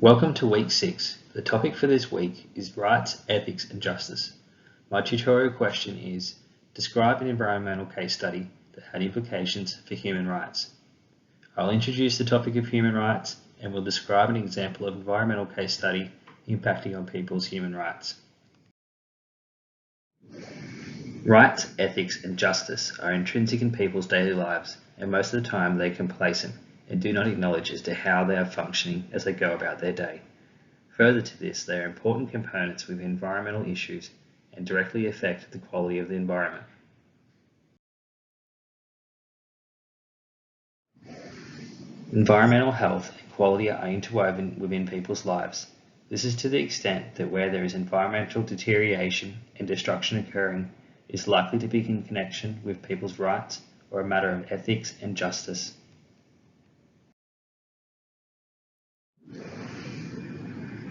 Welcome to week 6. The topic for this week is rights, ethics and justice. My tutorial question is, describe an environmental case study that had implications for human rights. I'll introduce the topic of human rights and will describe an example of environmental case study impacting on people's human rights. Rights, ethics and justice are intrinsic in people's daily lives, and most of the time they're complacent and do not acknowledge as to how they are functioning as they go about their day. Further to this, they are important components with environmental issues and directly affect the quality of the environment. Environmental health and quality are interwoven within people's lives. This is to the extent that where there is environmental deterioration and destruction occurring is likely to be in connection with people's rights or a matter of ethics and justice.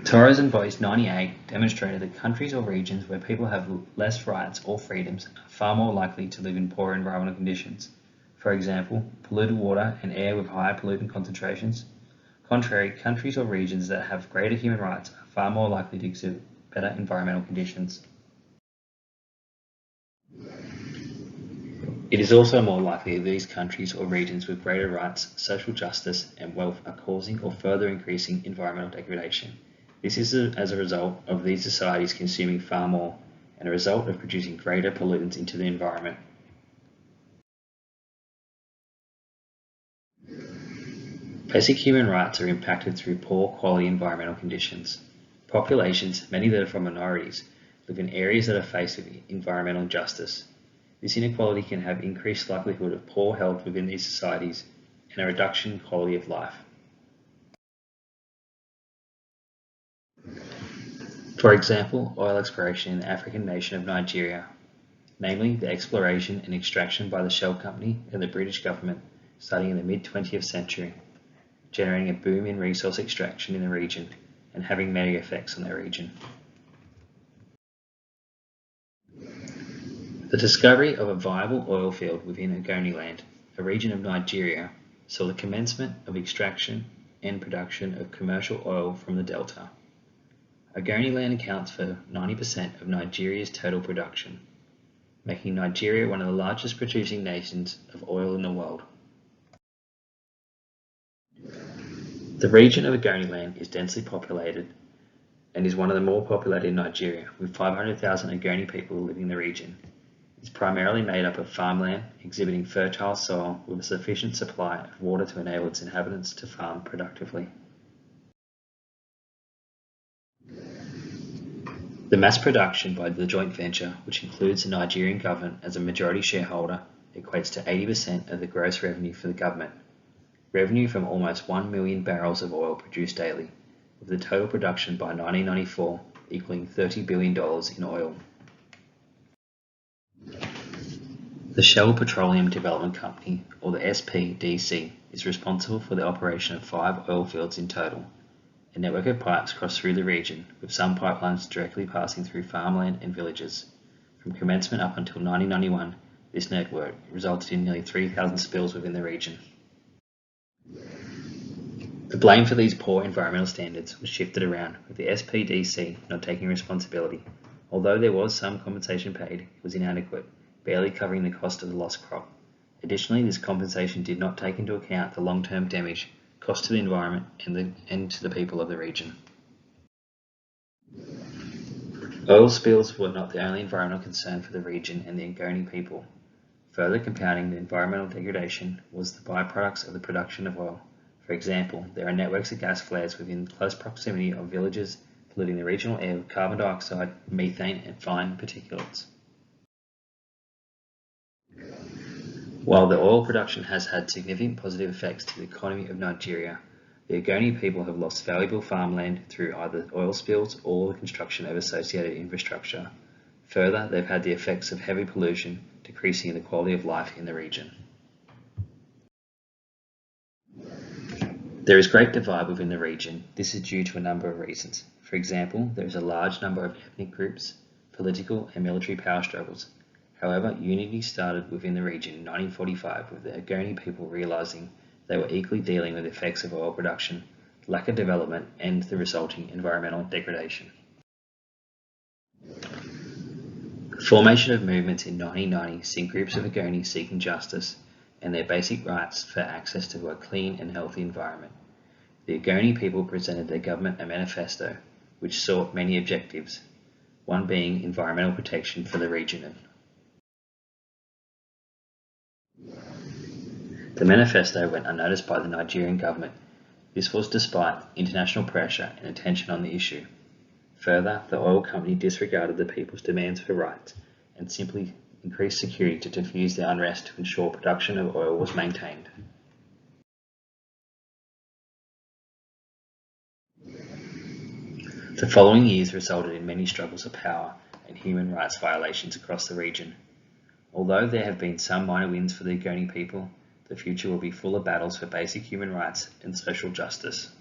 Tourism Voice 98 demonstrated that countries or regions where people have less rights or freedoms are far more likely to live in poor environmental conditions. For example, polluted water and air with higher pollutant concentrations. Contrary, countries or regions that have greater human rights are far more likely to exhibit better environmental conditions. It is also more likely that these countries or regions with greater rights, social justice and wealth are causing or further increasing environmental degradation. This is as a result of these societies consuming far more and a result of producing greater pollutants into the environment. Basic human rights are impacted through poor quality environmental conditions. Populations, many that are from minorities, live in areas that are faced with environmental injustice. This inequality can have increased likelihood of poor health within these societies and a reduction in quality of life. For example, oil exploration in the African nation of Nigeria, namely the exploration and extraction by the Shell Company and the British government starting in the mid-20th century, generating a boom in resource extraction in the region and having many effects on the region. The discovery of a viable oil field within Ogoniland, a region of Nigeria, saw the commencement of extraction and production of commercial oil from the delta. Ogoniland accounts for 90% of Nigeria's total production, making Nigeria one of the largest producing nations of oil in the world. The region of Ogoniland is densely populated and is one of the more populated in Nigeria, with 500,000 Ogoni people living in the region. It is primarily made up of farmland, exhibiting fertile soil with a sufficient supply of water to enable its inhabitants to farm productively. The mass production by the joint venture, which includes the Nigerian government as a majority shareholder, equates to 80% of the gross revenue for the government. Revenue from almost 1 million barrels of oil produced daily, with the total production by 1994 equaling $30 billion in oil. The Shell Petroleum Development Company, or the SPDC, is responsible for the operation of 5 oil fields in total. A network of pipes cross through the region, with some pipelines directly passing through farmland and villages. From commencement up until 1991, this network resulted in nearly 3,000 spills within the region. The blame for these poor environmental standards was shifted around, with the SPDC not taking responsibility. Although there was some compensation paid, it was inadequate, barely covering the cost of the lost crop. Additionally, this compensation did not take into account the long-term damage, cost to the environment and to the people of the region. Oil spills were not the only environmental concern for the region and the Ogoni people. Further compounding the environmental degradation was the byproducts of the production of oil. For example, there are networks of gas flares within close proximity of villages, polluting the regional air with carbon dioxide, methane and fine particulates. While the oil production has had significant positive effects to the economy of Nigeria, the Ogoni people have lost valuable farmland through either oil spills or the construction of associated infrastructure. Further, they've had the effects of heavy pollution, decreasing the quality of life in the region. There is great divide within the region. This is due to a number of reasons. For example, there is a large number of ethnic groups, political and military power struggles. However, unity started within the region in 1945 with the Ogoni people realizing they were equally dealing with the effects of oil production, lack of development, and the resulting environmental degradation. The formation of movements in 1990 seen groups of Ogoni seeking justice and their basic rights for access to a clean and healthy environment. The Ogoni people presented their government a manifesto which sought many objectives, one being environmental protection for the region. The manifesto went unnoticed by the Nigerian government. This was despite international pressure and attention on the issue. Further, the oil company disregarded the people's demands for rights and simply increased security to diffuse the unrest to ensure production of oil was maintained. The following years resulted in many struggles of power and human rights violations across the region. Although there have been some minor wins for the Ogoni people, the future will be full of battles for basic human rights and social justice.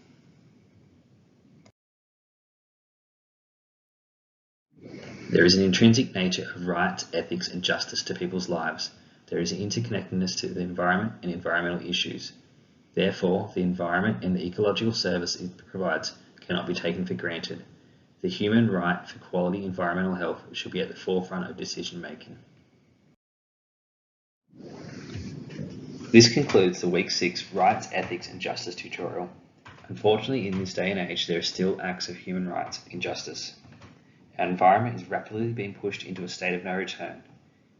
There is an intrinsic nature of rights, ethics, and justice to people's lives. There is an interconnectedness to the environment and environmental issues. Therefore, the environment and the ecological service it provides cannot be taken for granted. The human right for quality environmental health should be at the forefront of decision making. This concludes the Week 6 Rights, Ethics and Justice tutorial. Unfortunately, in this day and age, there are still acts of human rights injustice. Our environment is rapidly being pushed into a state of no return,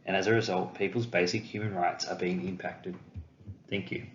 and as a result, people's basic human rights are being impacted. Thank you.